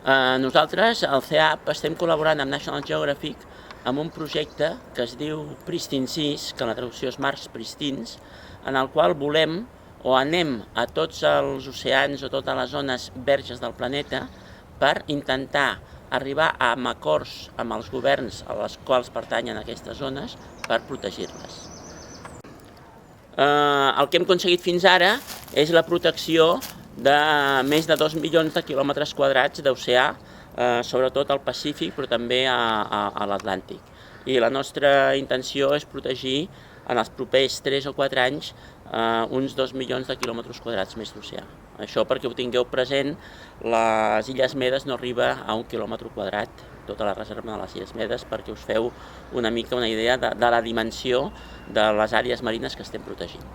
Nosaltres, al CEAP, estem col·laborant amb National Geographic amb un projecte que es diu Pristine Seas, que la traducció és Mars Pristins, en el qual volem o anem a tots els oceans o totes les zones verges del planeta per intentar arribar a acords amb els governs a les quals pertanyen aquestes zones per protegir-les. El que hem aconseguit fins ara és la protecció de més de 2 milions de quilòmetres quadrats d'oceà, sobretot al Pacífic, però també a l'Atlàntic. I la nostra intenció és protegir en els propers 3 o 4 anys uns 2 milions de quilòmetres quadrats més d'oceà. Això, perquè ho tingueu present, les Illes Medes no arriba a 1 quilòmetre quadrat, tota la reserva de les Illes Medes, perquè us feu una mica una idea de la dimensió de les àrees marines que estem protegint.